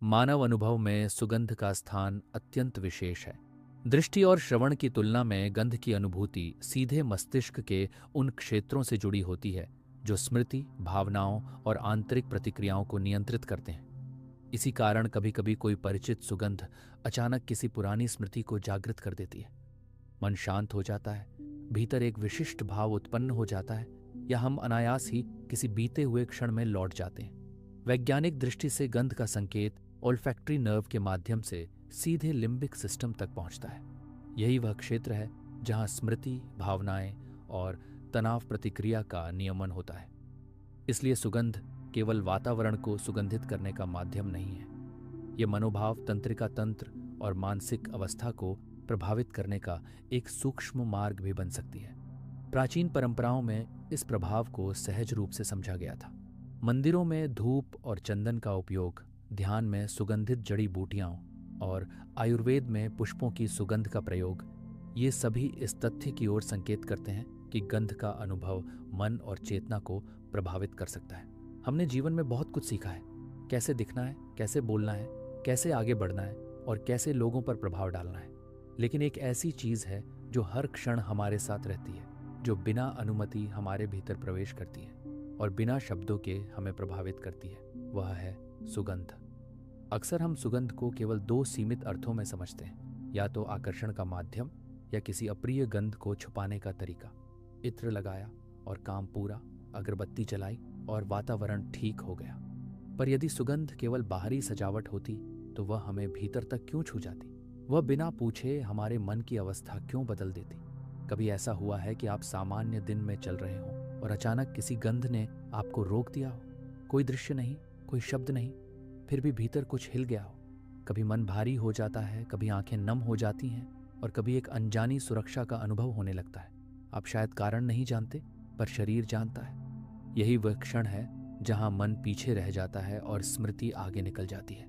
मानव अनुभव में सुगंध का स्थान अत्यंत विशेष है। दृष्टि और श्रवण की तुलना में गंध की अनुभूति सीधे मस्तिष्क के उन क्षेत्रों से जुड़ी होती है जो स्मृति, भावनाओं और आंतरिक प्रतिक्रियाओं को नियंत्रित करते हैं। इसी कारण कभी कभी कोई परिचित सुगंध अचानक किसी पुरानी स्मृति को जागृत कर देती है। मन शांत हो जाता है, भीतर एक विशिष्ट भाव उत्पन्न हो जाता है, या हम अनायास ही किसी बीते हुए क्षण में लौट जाते हैं। वैज्ञानिक दृष्टि से गंध का संकेत ओल्फैक्टरी नर्व के माध्यम से सीधे लिम्बिक सिस्टम तक पहुंचता है। यही वह क्षेत्र है जहां स्मृति, भावनाएं और तनाव प्रतिक्रिया का नियमन होता है। इसलिए सुगंध केवल वातावरण को सुगंधित करने का माध्यम नहीं है, ये मनोभाव, तंत्रिका तंत्र और मानसिक अवस्था को प्रभावित करने का एक सूक्ष्म मार्ग भी बन सकती है। प्राचीन परंपराओं में इस प्रभाव को सहज रूप से समझा गया था। मंदिरों में धूप और चंदन का उपयोग, ध्यान में सुगंधित जड़ी बूटियां और आयुर्वेद में पुष्पों की सुगंध का प्रयोग, ये सभी इस तथ्य की ओर संकेत करते हैं कि गंध का अनुभव मन और चेतना को प्रभावित कर सकता है। हमने जीवन में बहुत कुछ सीखा है, कैसे दिखना है, कैसे बोलना है, कैसे आगे बढ़ना है और कैसे लोगों पर प्रभाव डालना है। लेकिन एक ऐसी चीज है जो हर क्षण हमारे साथ रहती है, जो बिना अनुमति हमारे भीतर प्रवेश करती है और बिना शब्दों के हमें प्रभावित करती है। वह है सुगंध। अक्सर हम सुगंध को केवल दो सीमित अर्थों में समझते हैं, या तो आकर्षण का माध्यम या किसी अप्रिय गंध को छुपाने का तरीका। इत्र लगाया और काम पूरा, अगरबत्ती जलाई और वातावरण ठीक हो गया। पर यदि सुगंध केवल बाहरी सजावट होती तो वह हमें भीतर तक क्यों छू जाती? वह बिना पूछे हमारे मन की अवस्था क्यों बदल देती? कभी ऐसा हुआ है कि आप सामान्य दिन में चल रहे हो और अचानक किसी गंध ने आपको रोक दिया हो? कोई दृश्य नहीं, कोई शब्द नहीं, फिर भी भीतर कुछ हिल गया हो। कभी मन भारी हो जाता है, कभी आंखें नम हो जाती हैं और कभी एक अनजानी सुरक्षा का अनुभव होने लगता है। आप शायद कारण नहीं जानते, पर शरीर जानता है। यही वह क्षण है जहां मन पीछे रह जाता है और स्मृति आगे निकल जाती है।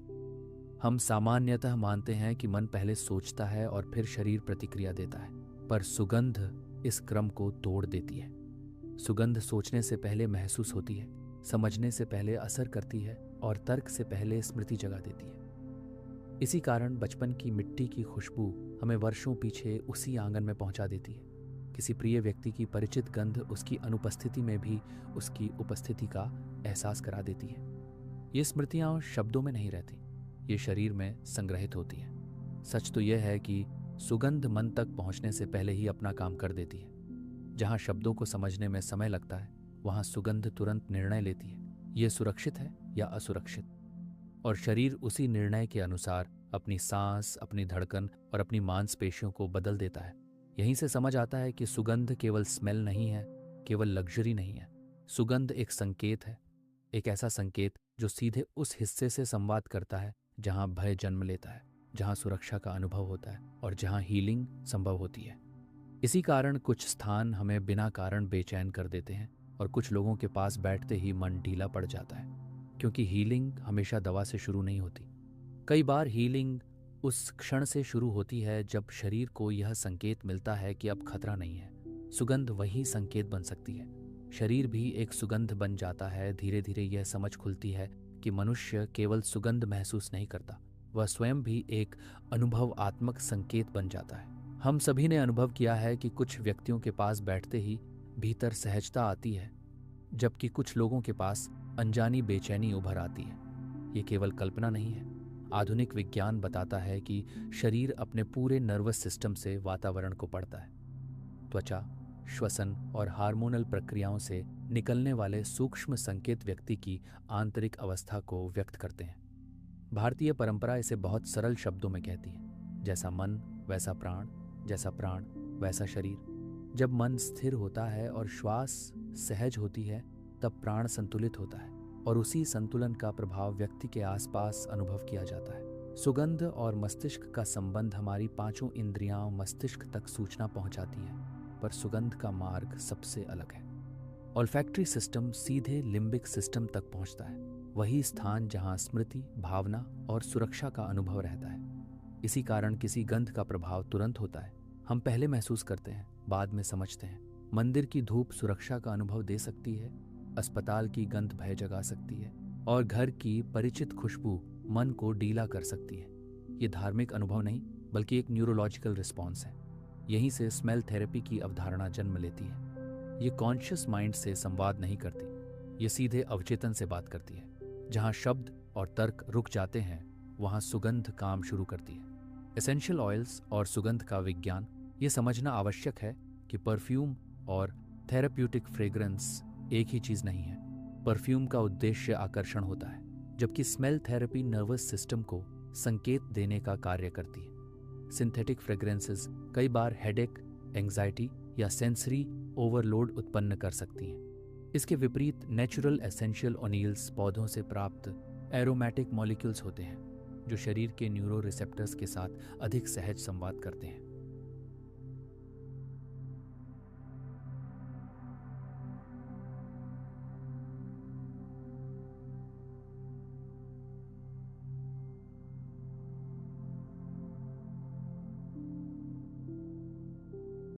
हम सामान्यतः मानते हैं कि मन पहले सोचता है और फिर शरीर प्रतिक्रिया देता है, पर सुगंध इस क्रम को तोड़ देती है। सुगंध सोचने से पहले महसूस होती है, समझने से पहले असर करती है और तर्क से पहले स्मृति जगा देती है। इसी कारण बचपन की मिट्टी की खुशबू हमें वर्षों पीछे उसी आंगन में पहुंचा देती है। किसी प्रिय व्यक्ति की परिचित गंध उसकी अनुपस्थिति में भी उसकी उपस्थिति का एहसास करा देती है। ये स्मृतियां शब्दों में नहीं रहती, ये शरीर में संग्रहित होती है। सच तो यह है कि सुगंध मन तक पहुंचने से पहले ही अपना काम कर देती है। जहां शब्दों को समझने में समय लगता है, वहां सुगंध तुरंत निर्णय लेती है, यह सुरक्षित है या असुरक्षित। और शरीर उसी निर्णय के अनुसार अपनी सांस, अपनी धड़कन और अपनी मांसपेशियों को बदल देता है। यहीं से समझ आता है कि सुगंध केवल स्मेल नहीं है, केवल लग्जरी नहीं है। सुगंध एक संकेत है, एक ऐसा संकेत जो सीधे उस हिस्से से संवाद करता है जहां भय जन्म लेता है, जहां सुरक्षा का अनुभव होता है और जहां हीलिंग संभव होती है। इसी कारण कुछ स्थान हमें बिना कारण बेचैन कर देते हैं और कुछ लोगों के पास बैठते ही मन ढीला पड़ जाता है, क्योंकि हीलिंग हमेशा दवा से शुरू नहीं होती। कई बार हीलिंग उस क्षण से शुरू होती है जब शरीर को यह संकेत मिलता है कि अब खतरा नहीं है। सुगंध वही संकेत बन सकती है। शरीर भी एक सुगंध बन जाता है। धीरे धीरे यह समझ खुलती है कि मनुष्य केवल सुगंध महसूस नहीं करता, वह स्वयं भी एक अनुभवात्मक संकेत बन जाता है। हम सभी ने अनुभव किया है कि कुछ व्यक्तियों के पास बैठते ही भीतर सहजता आती है, जबकि कुछ लोगों के पास अनजानी बेचैनी उभर आती है। ये केवल कल्पना नहीं है। आधुनिक विज्ञान बताता है कि शरीर अपने पूरे नर्वस सिस्टम से वातावरण को पढ़ता है। त्वचा, श्वसन और हार्मोनल प्रक्रियाओं से निकलने वाले सूक्ष्म संकेत व्यक्ति की आंतरिक अवस्था को व्यक्त करते हैं। भारतीय परंपरा इसे बहुत सरल शब्दों में कहती है, जैसा मन वैसा प्राण, जैसा प्राण वैसा शरीर। जब मन स्थिर होता है और श्वास सहज होती है, तब प्राण संतुलित होता है और उसी संतुलन का प्रभाव व्यक्ति के आसपास अनुभव किया जाता है। सुगंध और मस्तिष्क का संबंध हमारी पांचों इंद्रियां मस्तिष्क तक सूचना पहुंचाती हैं, पर सुगंध का मार्ग सबसे अलग है। ऑल्फैक्टरी सिस्टम सीधे लिम्बिक सिस्टम तक पहुंचता है, वही स्थान जहां स्मृति, भावना और सुरक्षा का अनुभव रहता है। इसी कारण किसी गंध का प्रभाव तुरंत होता है। हम पहले महसूस करते हैं, बाद में समझते हैं। मंदिर की धूप सुरक्षा का अनुभव दे सकती है, अस्पताल की गंध भय जगा सकती है और घर की परिचित खुशबू मन को ढीला कर सकती है। ये धार्मिक अनुभव नहीं बल्कि एक न्यूरोलॉजिकल रिस्पॉन्स है। यहीं से स्मेल थेरेपी की अवधारणा जन्म लेती है। ये कॉन्शियस माइंड से संवाद नहीं करती, ये सीधे अवचेतन से बात करती है। जहाँ शब्द और तर्क रुक जाते हैं वहाँ सुगंध काम शुरू करती है। एसेंशियल ऑयल्स और सुगंध का विज्ञान। ये समझना आवश्यक है कि परफ्यूम और थेरेप्यूटिक फ्रेग्रेंस एक ही चीज़ नहीं है। परफ्यूम का उद्देश्य आकर्षण होता है, जबकि स्मेल थेरेपी नर्वस सिस्टम को संकेत देने का कार्य करती है। सिंथेटिक फ्रेग्रेंसेस कई बार हेडेक, एंग्जाइटी या सेंसरी ओवरलोड उत्पन्न कर सकती हैं। इसके विपरीत नेचुरल एसेंशियल ऑयल्स पौधों से प्राप्त एरोमेटिक मॉलिक्यूल्स होते हैं जो शरीर के न्यूरो रिसेप्टर्स के साथ अधिक सहज संवाद करते हैं।